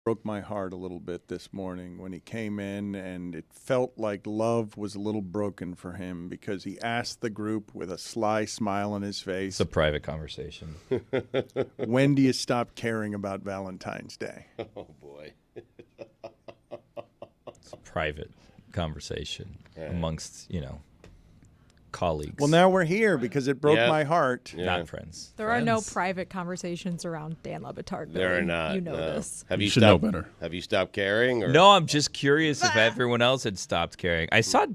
broke my heart a little bit this morning when he came in, and it felt like love was a little broken for him because he asked the group with a sly smile on his face, It's a private conversation. when do you stop caring about Valentine's Day? Oh, boy. It's a private conversation amongst, colleagues. Well, now we're here because it broke my heart. Not friends. There are no private conversations around Dan Le Batard. There are not. You know this. Have you should know better. Have you stopped caring? Or? No, I'm just curious if everyone else had stopped caring. I saw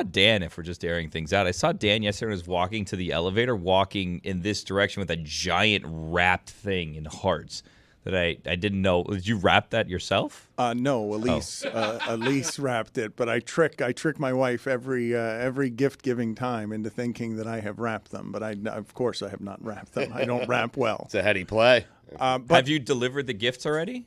Dan, if we're just airing things out, I saw Dan yesterday was walking to the elevator, walking in this direction with a giant wrapped thing in hearts that I didn't know. Did you wrap that yourself? No, Elise wrapped it, but I trick my wife every gift giving time into thinking that I have wrapped them, but of course I have not wrapped them. I don't wrap well. It's a heady play. But Have you delivered the gifts already?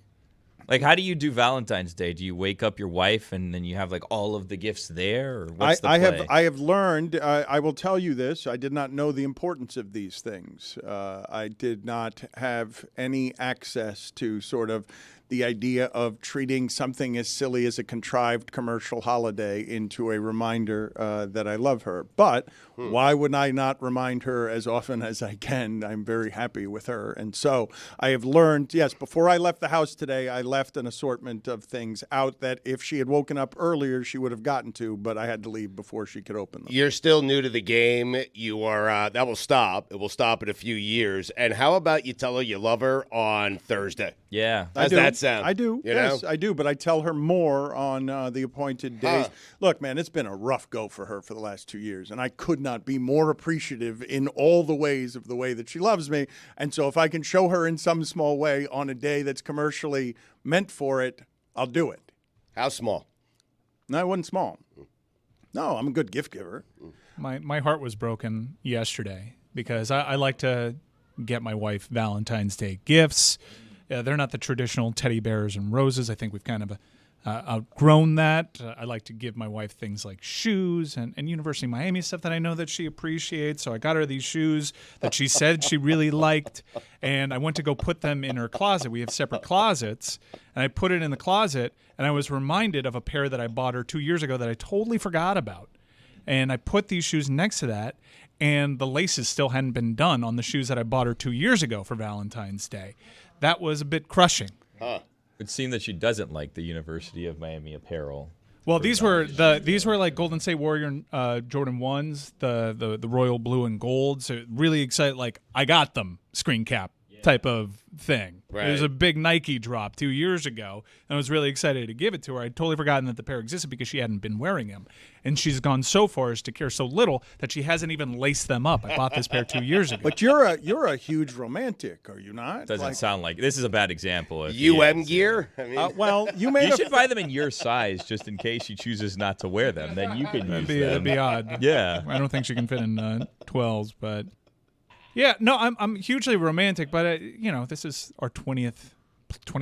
Like, how do you do Valentine's Day? Do you wake up your wife and then you have like all of the gifts there? Or what's the play? I have learned. I will tell you this. I did not know the importance of these things. I did not have any access to sort of the idea of treating something as silly as a contrived commercial holiday into a reminder that I love her. But why would I not remind her as often as I can? I'm very happy with her. And so I have learned, yes, before I left the house today, I left an assortment of things out that if she had woken up earlier, she would have gotten to, but I had to leave before she could open them. You're still new to the game. You are. That will stop. It will stop in a few years. And how about you tell her you love her on Thursday? Yeah. How's that sound? I do. Yes, I do. But I tell her more on the appointed days. Look, man, it's been a rough go for her for the last 2 years, and I could not be more appreciative in all the ways of the way that she loves me. And so if I can show her in some small way on a day that's commercially meant for it, I'll do it. How small? No, it wasn't small. No, I'm a good gift giver. My heart was broken yesterday because I like to get my wife Valentine's Day gifts. They're not the traditional teddy bears and roses. I think we've kind of outgrown that. I like to give my wife things like shoes and University of Miami stuff that I know that she appreciates. So I got her these shoes that she said she really liked, and I went to go put them in her closet. We have separate closets, and I put it in the closet, and I was reminded of a pair that I bought her 2 years ago that I totally forgot about. And I put these shoes next to that, and the laces still hadn't been done on the shoes that I bought her 2 years ago for Valentine's Day. That was a bit crushing. It would seem that she doesn't like the University of Miami apparel. Well, these were like Golden State Warrior Jordan 1s, the royal blue and gold. So really excited, like I got them screen cap type of thing. Right. It was a big Nike drop 2 years ago, and I was really excited to give it to her. I'd totally forgotten that the pair existed because she hadn't been wearing them. And she's gone so far as to care so little that she hasn't even laced them up. I bought this pair 2 years ago. But you're a huge romantic, are you not? Doesn't sound like this is a bad example. Gear? I mean, Well, you You should buy them in your size just in case she chooses not to wear them. Then you can use them. That'd be odd. Yeah. I don't think she can fit in 12s, but yeah, no, I'm hugely romantic, but this is our 20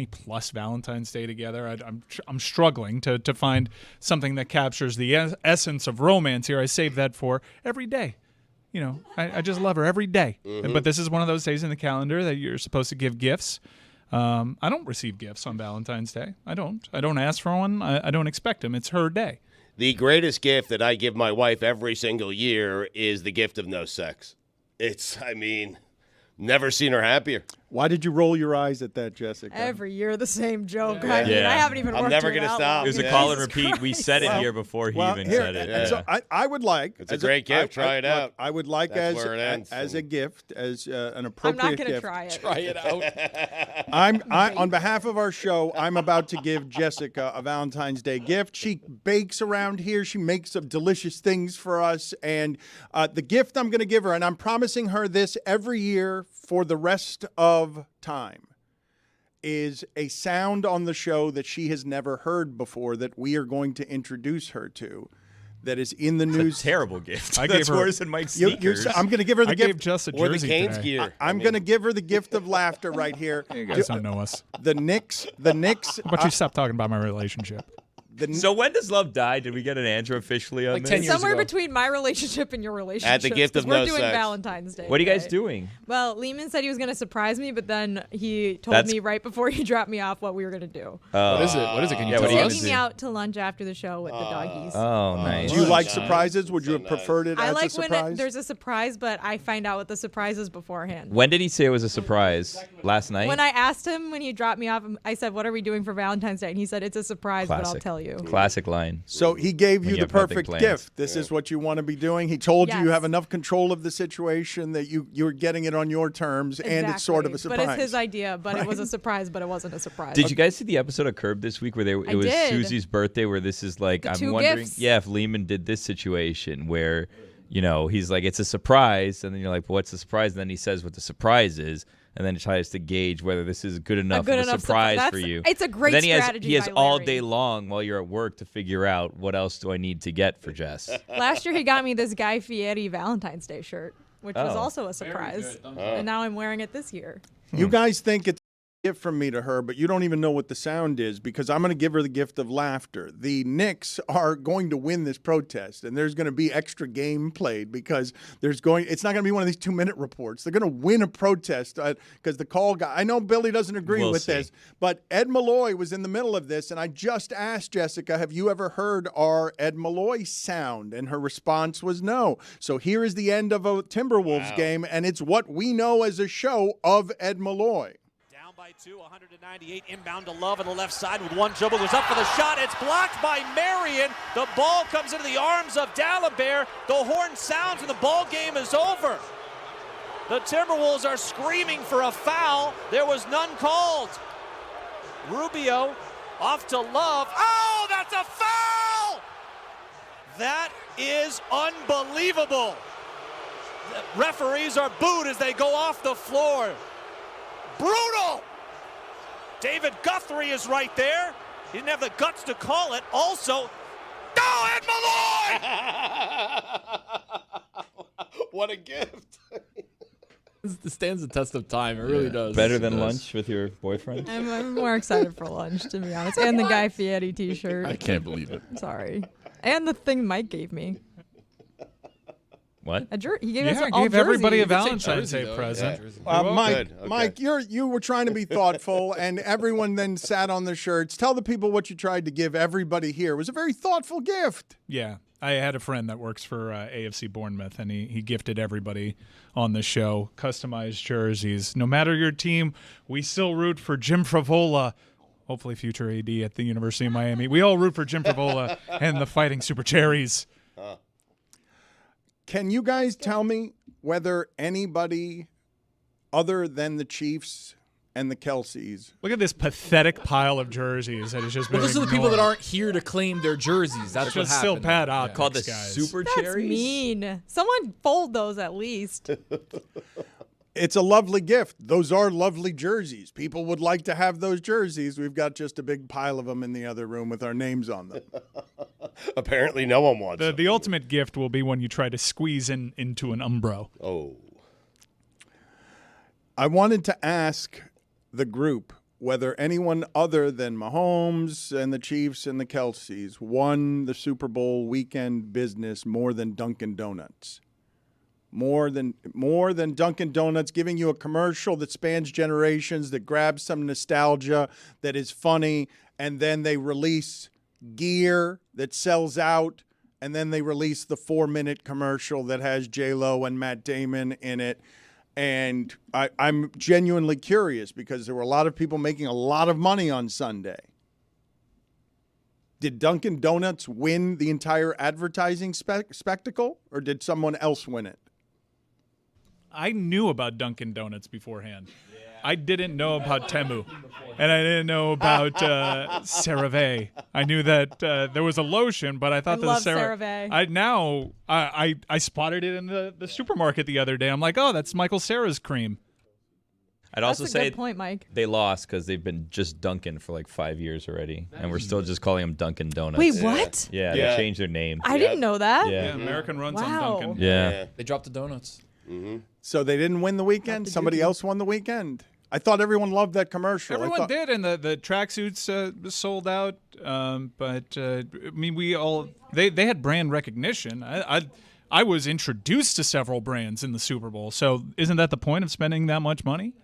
plus Valentine's Day together. I'm struggling to find something that captures the essence of romance here. I save that for every day. I just love her every day. Mm-hmm. But this is one of those days in the calendar that you're supposed to give gifts. I don't receive gifts on Valentine's Day. I don't ask for one. I don't expect them. It's her day. the greatest gift that I give my wife every single year is the gift of no sex. Never seen her happier. Why did you roll your eyes at that, Jessica? Every year the same joke. Yeah. I mean, Yeah. I haven't even I'm worked never it gonna out stop. long. It was a Yeah. call and Jesus repeat. We said it Christ. here before he even said it. And so I would like. It's a great gift. Try it out. I would like That's where it ends. as a gift, as an I'm appropriate not going to gift. try it. Try it out. On behalf of our show, I'm about to give Jessica a Valentine's Day gift. She bakes around here. She makes some delicious things for us. And the gift I'm going to give her, and I'm promising her this every year for the rest of time, is a sound on the show that she has never heard before that we are going to introduce her to. That is in the news. It's a terrible gift. I That's gave her- worse than Mike's sneakers. I'm going to give her the I gift. gave Jess a Or the jersey Canes today. gear. I'm going to give her the gift of laughter right here. You guys don't know us. The Knicks. How about you stop talking about my relationship? So when does love die? Did we get an answer officially on Like this? 10 years Somewhere ago. between my relationship and your relationship. At the gift of we're no doing sex. Valentine's Day. What are you guys today. doing? Well, Lehman said he was going to surprise me, but then he told That's- me right before he dropped me off what we were going to do. What is it? What is it? Can you Yeah, what tell are you us? Taking me out to lunch after the show with the doggies. Oh, nice. Do you like nice. surprises? Would you So have preferred it I as a like surprise? when there's a surprise, but I find out what the surprise is beforehand. When did he say it was a surprise? Last night? When I asked him when he dropped me off, I said, "What are we doing for Valentine's Day?" And he said, "It's a surprise, but I'll Classic. tell you." Classic line. So he gave When you you the have nothing perfect planned. gift. This is what you want to be doing. He told you you Yes. have enough control of the situation that you're getting it on your terms, and it's sort of a surprise. But it's his idea, but it was a surprise, but it wasn't a surprise. Did you guys see the episode of Curb this week where it was did. Susie's birthday, where this is like, The I'm two wondering, gifts. if Lehman did this situation where, he's like, it's a surprise, and then you're like, what's the surprise? And then he says what the surprise is, and then he tries to gauge whether this is good enough good of a enough surprise surprise. for you. It's a great But then strategy he has by all Larry. day long while you're at work to figure out what else do I need to get for Jess. Last year he got me this Guy Fieri Valentine's Day shirt, which was Oh. also a surprise. And now I'm wearing it this year. You guys think it's a gift from me to her, but you don't even know what the sound is because I'm going to give her the gift of laughter. The Knicks are going to win this protest, and there's going to be extra game played because it's not going to be one of these 2-minute reports. They're going to win a protest because the call guy, I know Billy doesn't agree We'll with see. this, but Ed Malloy was in the middle of this, and I just asked Jessica, have you ever heard our Ed Malloy sound? And her response was no. So here is the end of a Timberwolves game, and it's what we know as a show of Ed Malloy. Down by 2, 198 inbound to Love on the left side with one dribble, goes up for the shot. It's blocked by Marion. The ball comes into the arms of Dalibert. The horn sounds and the ball game is over. The Timberwolves are screaming for a foul. There was none called. Rubio off to Love. Oh, that's a foul! That is unbelievable. The referees are booed as they go off the floor. Brutal! David Guthrie is right there. He didn't have the guts to call it. Also, Ed Malloy! What a gift. It stands the test of time. It really does. Better It than does. lunch with your boyfriend? I'm more excited for lunch, to be honest. And the Guy Fieri t-shirt. I can't believe it. Sorry. And the thing Mike gave me. What? He gave Yeah, us I all gave everybody a jerseys. Valentine's Jersey, Day though. present. Yeah, Jersey. Mike, Good, okay. Mike, you were trying to be thoughtful, and everyone then sat on the shirts. Tell the people what you tried to give everybody here. It was a very thoughtful gift. Yeah, I had a friend that works for AFC Bournemouth, and he gifted everybody on the show customized jerseys. No matter your team, we still root for Jim Fravola, hopefully future AD at the University of Miami. We all root for Jim Fravola and the Fighting Super Cherries. Can you guys tell me whether anybody other than the Chiefs and the Kelces? Look at this pathetic pile of jerseys that has just been Well, those are the people ignored. that aren't here to claim their jerseys. That's what Just still happened. Pat Optics, Called the guys. Super That's Cherries? mean. Someone fold those at least. It's a lovely gift. Those are lovely jerseys. People would like to have those jerseys. We've got just a big pile of them in the other room with our names on them. Apparently no one wants it. The ultimate gift will be when you try to squeeze into an Umbro. Oh. I wanted to ask the group whether anyone other than Mahomes and the Chiefs and the Kelces won the Super Bowl weekend business more than Dunkin' Donuts. More than Dunkin' Donuts giving you a commercial that spans generations, that grabs some nostalgia, that is funny, and then they release gear that sells out, and then they release the 4-minute commercial that has J-Lo and Matt Damon in it. And I'm genuinely curious because there were a lot of people making a lot of money on Sunday. Did Dunkin' Donuts win the entire advertising spectacle, or did someone else win it? I knew about Dunkin' Donuts beforehand. I didn't know about Temu, and I didn't know about CeraVe. I knew that there was a lotion, but I thought that love the CeraVe. I spotted it in the supermarket the other day. I'm like, oh, that's Michael Cera's cream. I'd That's also a say good point, Mike. they lost because they've been just Dunkin' for like 5 years already, and we're still just calling them Dunkin' Donuts. Wait, what? Yeah, Yeah. they changed their name. I didn't know that. Yeah. Yeah, American runs Wow. on Dunkin'. Yeah. They dropped the donuts. So they didn't win the weekend? Not the Somebody Dookie. else won the weekend? I thought everyone loved that commercial. Everyone did, and the tracksuits sold out. But I mean, they had brand recognition. I was introduced to several brands in the Super Bowl. So isn't that the point of spending that much money?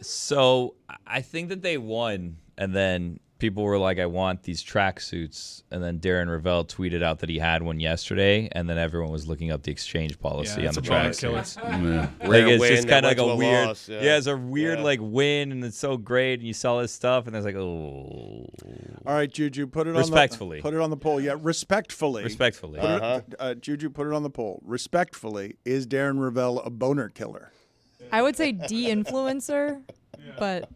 So I think that they won, and then people were like, I want these tracksuits. And then Darren Rovell tweeted out that he had one yesterday, and then everyone was looking up the exchange policy on the tracksuits. Like, it's just kind of like a weird, loss, it's a weird like win, and it's so great, and you sell this stuff, and it's like, oh. All right, Juju, put it Respectfully. put it on the poll. Yeah, respectfully. Respectfully. Juju, put it on the poll. Respectfully, is Darren Rovell a boner killer? I would say de-influencer, but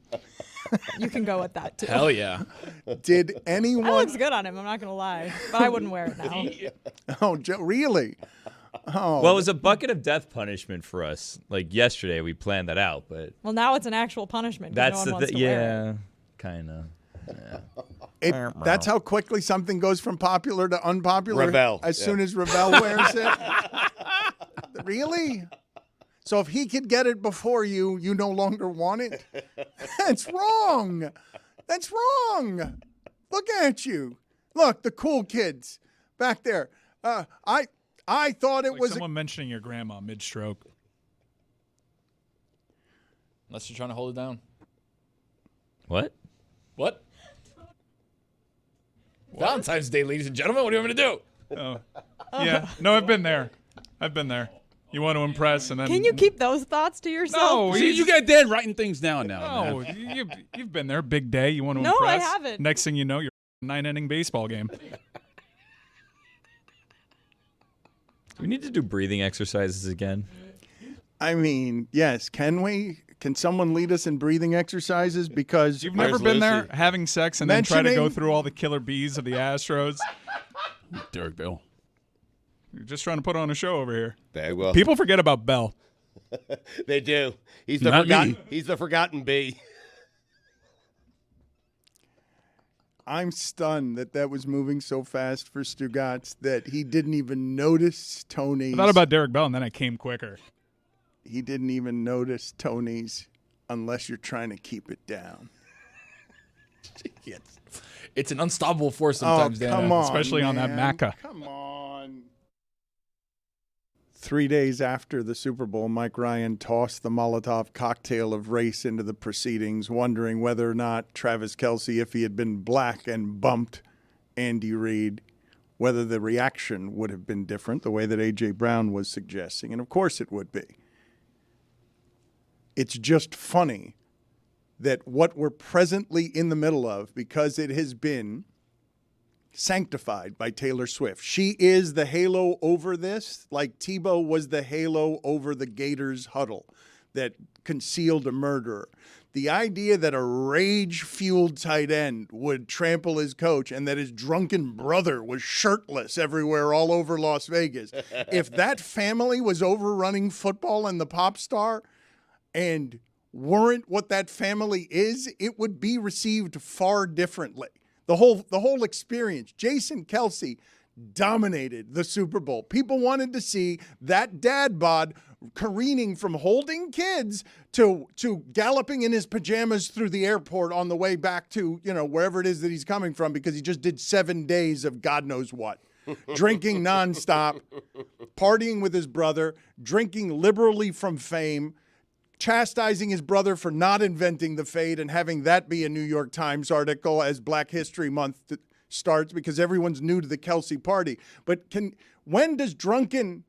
you can go with that too. Hell yeah. Did That anyone? looks good on him. I'm not gonna lie, but I wouldn't wear it now. Oh, really? Oh, Well, it was a bucket of death punishment for us. Like yesterday, we planned that out, but Well, now it's an actual punishment. 'Cause that's no one the wants to wear it. yeah, kind of. that's how quickly something goes from popular to unpopular. Rovell, As yeah. soon as Rovell wears it. Really? So if he could get it before you, you no longer want it? That's wrong. That's wrong. Look at you. Look, the cool kids back there. I thought it Like was someone mentioning your grandma mid-stroke. Unless you're trying to hold it down. What? What? Valentine's Day, ladies and gentlemen. What do you want me to do? Oh. Yeah. No, I've been there. You want to impress, and then Can you keep those thoughts to yourself? No, See, you got Dan writing things down now. No, man. you've been there. Big day. You want to No, I impress. haven't. Next thing you know, you're a 9-inning baseball game. Do we need to do breathing exercises again? I mean, yes. Can we? Can someone lead us in breathing exercises? Because You've never been there having sex and then try to go Mentioning- through all the killer bees of the Astros. Derek Bill. You're just trying to put on a show over here. Very well. People forget about Bell. They do. He's the Not forgotten. me. He's the forgotten bee. I'm stunned that was moving so fast for Stugotz that he didn't even notice Tony's. I thought about Derek Bell, and then I came quicker. He didn't even notice Tony's unless you're trying to keep it down. It's an unstoppable force sometimes, Dan. come on, especially on that man. Maca. Come on. 3 days after the Super Bowl, Mike Ryan tossed the Molotov cocktail of race into the proceedings, wondering whether or not Travis Kelce, if he had been black and bumped Andy Reid, whether the reaction would have been different, the way that A.J. Brown was suggesting. And of course it would be. It's just funny that what we're presently in the middle of, because it has been sanctified by Taylor Swift. She is the halo over this, like Tebow was the halo over the Gators huddle that concealed a murderer. The idea that a rage-fueled tight end would trample his coach and that his drunken brother was shirtless everywhere all over Las Vegas. If that family was overrunning football and the pop star and weren't what that family is, it would be received far differently. The whole experience. Jason Kelce dominated the Super Bowl. People wanted to see that dad bod careening from holding kids to galloping in his pajamas through the airport on the way back to, wherever it is that he's coming from, because he just did 7 days of God knows what. Drinking nonstop, partying with his brother, drinking liberally from fame, chastising his brother for not inventing the fade and having that be a New York Times article as Black History Month starts, because everyone's new to the Kelce party. But when does drunken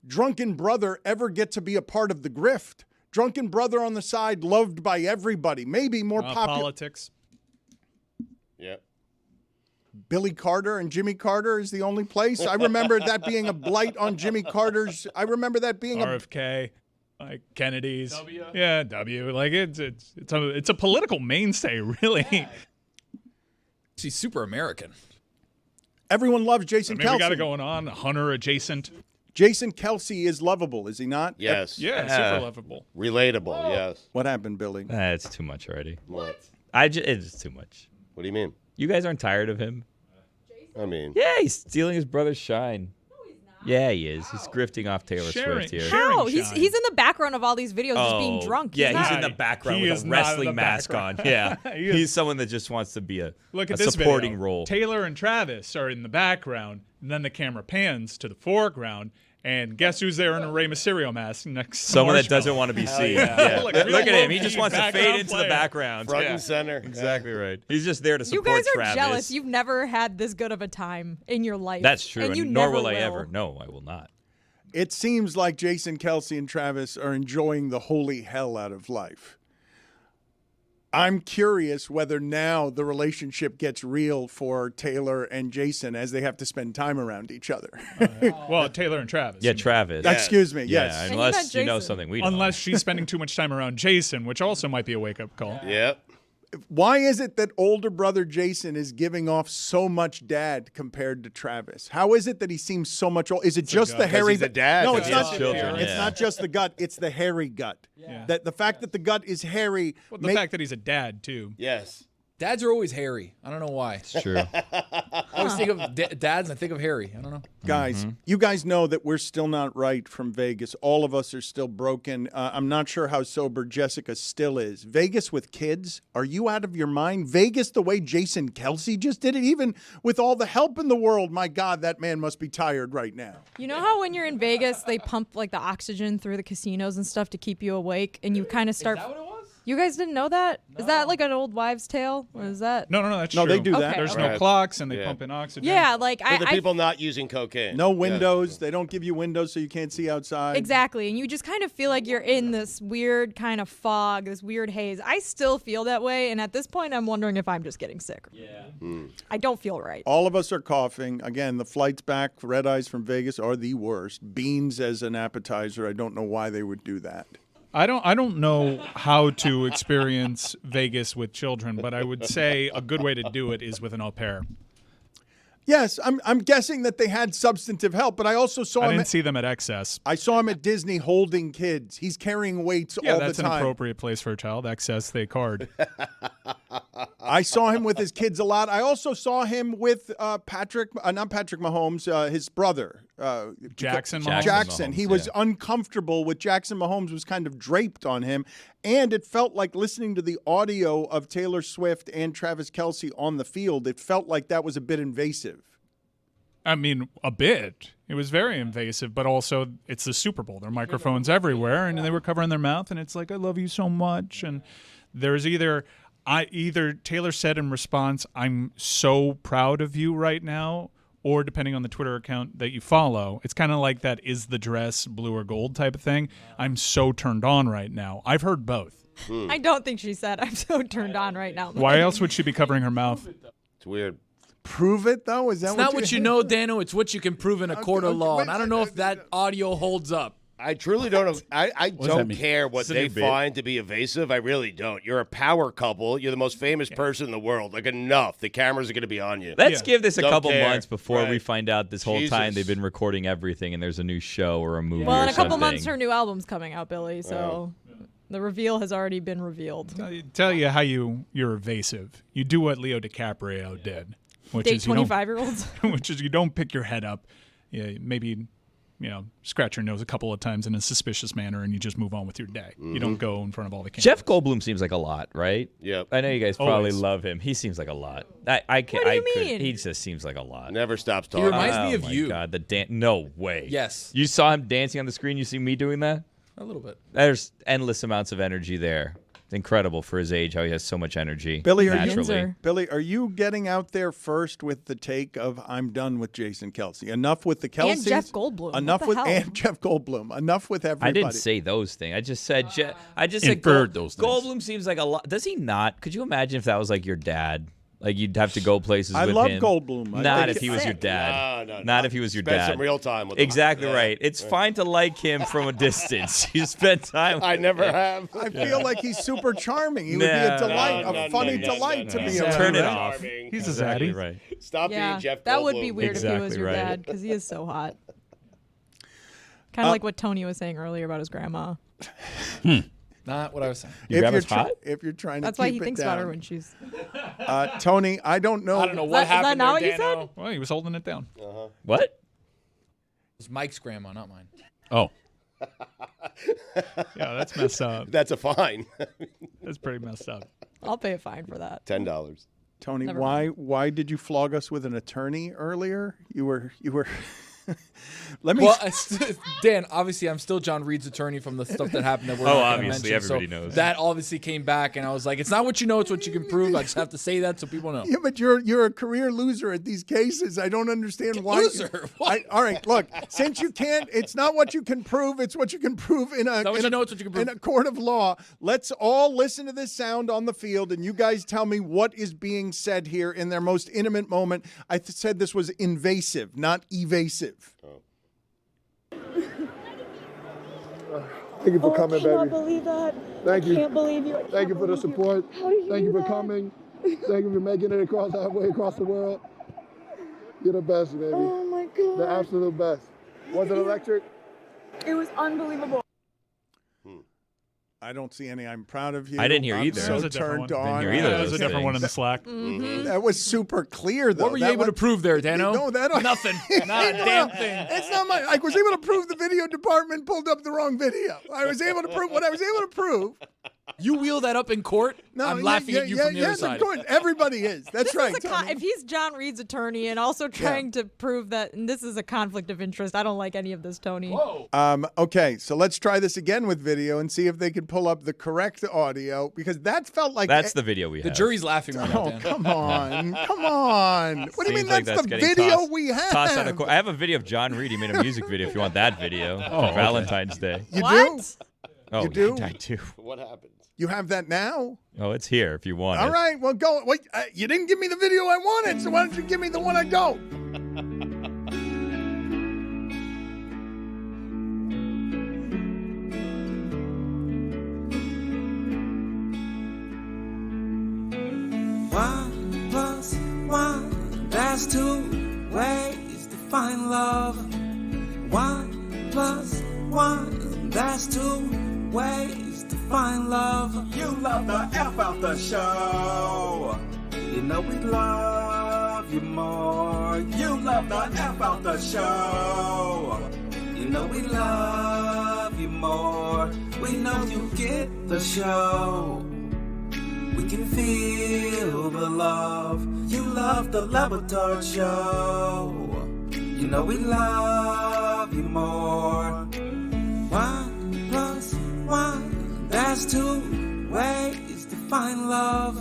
brother ever get to be a part of the grift? Drunken brother on the side, loved by everybody, maybe more popular. Politics. Yeah. Billy Carter and Jimmy Carter is the only place. I remember that being a blight on Jimmy Carter's. I remember that being RFK. Like Kennedy's, yeah, W. Like it's a political mainstay, really. He's super American. Everyone loves Jason Kelce. We got it going on. Hunter adjacent. Jason Kelce is lovable, is he not? Yes. Yeah, super lovable. Relatable. Yes. What happened, Billy? It's too much already. What? It's too much. What do you mean? You guys aren't tired of him? I mean, Yeah, he's stealing his brother's shine. Yeah, he is. He's grifting off Taylor Swift here. How? He's in the background of all these videos just being drunk. Yeah, he's in the He background is with a not in wrestling the mask on. background. Yeah, He is- he's someone that just wants to be a this supporting video. role. Taylor and Travis are in the background, and then the camera pans to the foreground, and guess who's there in a Rey Mysterio mask next to Someone that Marshmallow? doesn't want to be seen. yeah. Look Like, at him. He real just wants to background fade into the player. background. Front Yeah. and center. Exactly right. He's just there to You support guys are Travis. jealous. You've never had this good of a time in your life. That's true, and you nor never will I ever. No, I will not. It seems like Jason Kelce and Travis are enjoying the holy hell out of life. I'm curious whether now the relationship gets real for Taylor and Jason as they have to spend time around each other. Well, Taylor and Travis. Yeah, Travis. Excuse me, yes. Yeah, he unless meant you know Jason. something we don't. Unless she's spending too much time around Jason, which also might be a wake-up call. Yep. Why is it that older brother Jason is giving off so much dad compared to Travis? How is it that he seems so much old? Is it just the hairy? he's a dad. No, Because it's he not. has children, It's yeah. not just the gut. It's the hairy gut. Yeah. That the fact that the gut is hairy. Well, the fact that he's a dad, too. Yes. Dads are always hairy. I don't know why. It's true. I always think of dads and I think of hairy. I don't know. Guys, you guys know that we're still not right from Vegas. All of us are still broken. I'm not sure how sober Jessica still is. Vegas with kids? Are you out of your mind? Vegas the way Jason Kelce just did it? Even with all the help in the world, my God, that man must be tired right now. You know how when you're in Vegas, they pump like the oxygen through the casinos and stuff to keep you awake, and you kind of start. Is that what it was? You guys didn't know that? Is that like an old wives' tale? Or is that? No, that's No, true. they do that. Okay. There's Right. no clocks, and they Yeah. pump in oxygen. Yeah, like For the I people not using cocaine. No windows. They don't give you windows so you can't see outside. exactly, and you just kind of feel like you're in this weird kind of fog, this weird haze. I still feel that way, and at this point, I'm wondering if I'm just getting sick. Yeah. I don't feel right. All of us are coughing. Again, the flights back, red eyes from Vegas are the worst. Beans as an appetizer. I don't know why they would do that. I don't know how to experience Vegas with children, but I would say a good way to do it is with an au pair. Yes, I'm guessing that they had substantive help, but I also saw I him. didn't see them at Excess. I saw him at Disney holding kids. He's carrying weights Yeah, all that's the an time. appropriate place for a child. Excess, they card. I saw him with his kids a lot. I also saw him with not Patrick Mahomes, his brother. Jackson Mahomes. Jackson. Mahomes, He was yeah. uncomfortable with Jackson Mahomes, was kind of draped on him. And it felt like listening to the audio of Taylor Swift and Travis Kelce on the field, it felt like that was a bit invasive. I mean, a bit. It was very invasive, but also it's the Super Bowl. There are microphones everywhere, and they were covering their mouth, and it's like, I love you so much. And there's either Taylor said in response, I'm so proud of you right now, or depending on the Twitter account that you follow, it's kind of like that is the dress blue or gold type of thing. I'm so turned on right now. I've heard both. I don't think she said I'm so turned on right now. Why else would she be covering her mouth? It's weird. Prove it, though? Is that It's not what you know, Dano. It's what you can prove in a court of law. And I don't know if that audio holds up. I truly don't know. I does that don't mean? care what Is it a they new bit? find to be evasive. I really don't. You're a power couple. You're the most famous person in the world. Like, enough. The cameras are going to be on you. Let's Yeah. give this a Don't couple care. months before we Right. find out this whole time Jesus. they've been recording everything and there's a new show or a movie Well, or in a couple something. months, her new album's coming out, Billy. So the reveal has already been revealed. Tell you how you're evasive. You do what Leo DiCaprio did, which Date is you don't 25-year-olds. which is you don't pick your head up. Yeah, maybe scratch your nose a couple of times in a suspicious manner, and you just move on with your day. You don't go in front of all the cameras. Jeff Goldblum seems like a lot, right? Yep. I know you guys probably Always. love him. He seems like a lot. I What do you mean? He just seems like a lot. Never stops He talking. reminds me Oh of my you. God, no way. Yes. You saw him dancing on the screen. You see me doing that? A little bit. There's endless amounts of energy there. It's incredible for his age how he has so much energy. Billy, are you- naturally. Yinzer. Billy, are you getting out there first with the take of I'm done with Jason Kelce? Enough with the Kelces. And Jeff Goldblum. Enough What with the hell? and Jeff Goldblum. Enough with everybody. I didn't say those things. I just said I just said Inferred those things. Goldblum seems like a lot. Does he not? Could you imagine if that was like your dad? Like you'd have to go places I with love him. Goldblum. I Not think if he was your sick. dad. No. Not if he was your Spend dad. some real time with him. Exactly Yeah. right. It's fine to like him from a distance. You spend time. I never have. I feel like he's super charming. He would be a No, delight, no, a funny no, delight no, to no, be no. around. Turn it Charming. off. He's a Exactly zaddy. right. Stop Yeah, being Jeff Goldblum. that would be weird if he was Exactly your right. dad, because he is so hot. Kind of like what Tony was saying earlier about his grandma. Not what I was saying. Your grandma's you're try- hot? if you're trying to That's why keep he it thinks down. about her when she's. Tony, I don't know. I don't know Is what that happened not there, what you said? Dano. Well, he was holding it down. What? It's Mike's grandma, not mine. Oh. Yeah, that's messed up. That's a fine. That's pretty messed up. I'll pay a fine for that. $10. Tony, Never why did you flog us with an attorney earlier? You were. Let me. Well, Dan, obviously, I'm still John Reed's attorney from the stuff that happened. That we're not gonna obviously, mention. everybody So knows. That obviously came back, and I was like, it's not what you know, it's what you can prove. I just have to say that so people know. Yeah, but you're a career loser at these cases. I don't understand why. Loser? What? All right, look. Since you can't, it's not what you can prove. It's what you can prove in a. Not what in you a- know, it's what you can prove. In a court of law. Let's all listen to this sound on the field, and you guys tell me what is being said here in their most intimate moment. I said this was invasive, not evasive. Thank you for coming, baby. I cannot believe that. Thank you. I can't believe you. Thank you for the support. How did you Thank you do for that? coming. Thank you for making it across halfway across the world. You're the best, baby. Oh my God. The absolute best. Was it electric? It was unbelievable. I don't see any. I'm proud of you. I didn't hear I'm either. So That was a different turned one. on. Didn't hear either That of was a those different one in the things. Slack. That was super clear, though. What were you That able to was- prove there, Dano? No, that Nothing. Not a damn thing. It's not my. I was able to prove the video department pulled up the wrong video. I was able to prove what I was able to prove. You wheel that up in court? I'm laughing at you from the other yes, side. of course. Everybody is. That's right. Tony. If he's John Reed's attorney and also trying to prove that and this is a conflict of interest, I don't like any of this, Tony. Whoa. Okay, so let's try this again with video and see if they can pull up the correct audio because that felt like That's the video we have. The jury's laughing right now, Oh, Dan. come on. Come on. What do you mean Seems like that's the getting video tossed- we have? Tossed out of court. I have a video of John Reed. He made a music video if you want that video for Valentine's Day. You What? do? Oh, You do? I do. What happened? You have that now? Oh, it's here if you want All it. right, well, go. Wait, you didn't give me the video I wanted, so why don't you give me the one I don't? One plus one, that's two ways to find love. One plus one, that's two ways to find love. You love the F out the show. You know we love you more. You love the F out the show. You know we love you more. We know you get the show. We can feel the love. You love the Le Batard Show. You know we love you more. One plus one, that's two ways to find love.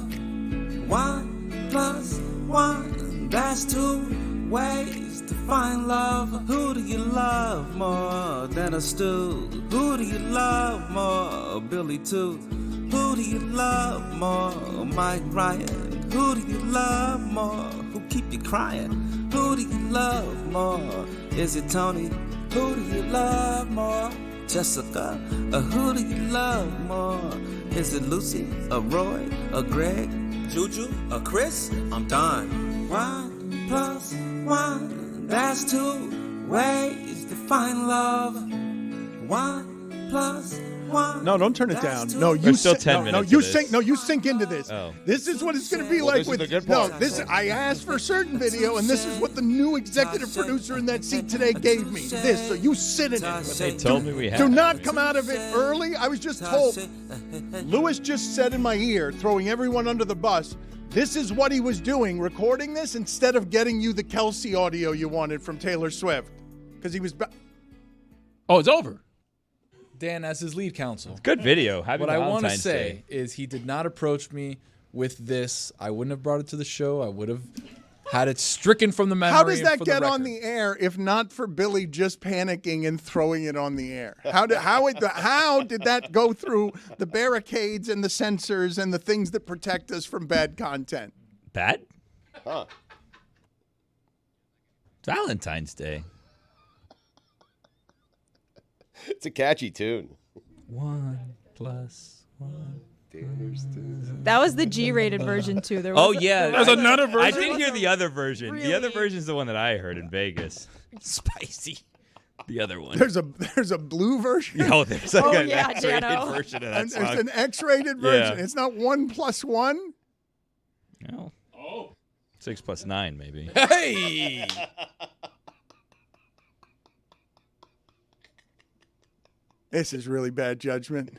One plus one, that's two ways to find love. Who do you love more than a stew? Who do you love more, Billy Too? Who do you love more, Mike Ryan? Who do you love more, who keep you crying? Who do you love more, is it Tony? Who do you love more, Jessica? Or who do you love more, is it Lucy, or Roy, or Greg, Juju, or Chris? I'm done. One plus one, that's two ways to find love. One plus one. No, don't turn it down. No, you There's still sink- 10 no, minutes you of this. sink. No, you sink into this. Oh. This is what it's going to be Well, like this is with the good no. part. This I asked for a certain video, and this is what the new executive producer in that seat today gave me. This, so you sit in it. They told me we had. Do not come out of it early. I was just told. Lewis just said in my ear, throwing everyone under the bus, this is what he was doing, recording this instead of getting you the Kelce audio you wanted from Taylor Swift. Because he was... Oh, it's over. Dan, as his lead counsel, Good video. Happy what I want to Valentine's say Day. is he did not approach me with this. I wouldn't have brought it to the show. I would have had it stricken from the memory. How does that for get on record. the air if not for Billy just panicking and throwing it on the air? How did that go through the barricades and the censors and the things that protect us from bad content? Bad? Huh. Valentine's Day. It's a catchy tune. 1 plus 1. That was the G-rated version too. There Oh was yeah, There's another version? I did hear the other version. The other Really? version is the one that I heard in Vegas. Spicy. The other one. There's a blue version. Oh, there's like Oh, an yeah, X-rated Dano. version of that And there's song. an X-rated version. Yeah. It's not 1 plus 1. No. 6 plus 9, maybe. Hey! This is really bad judgment.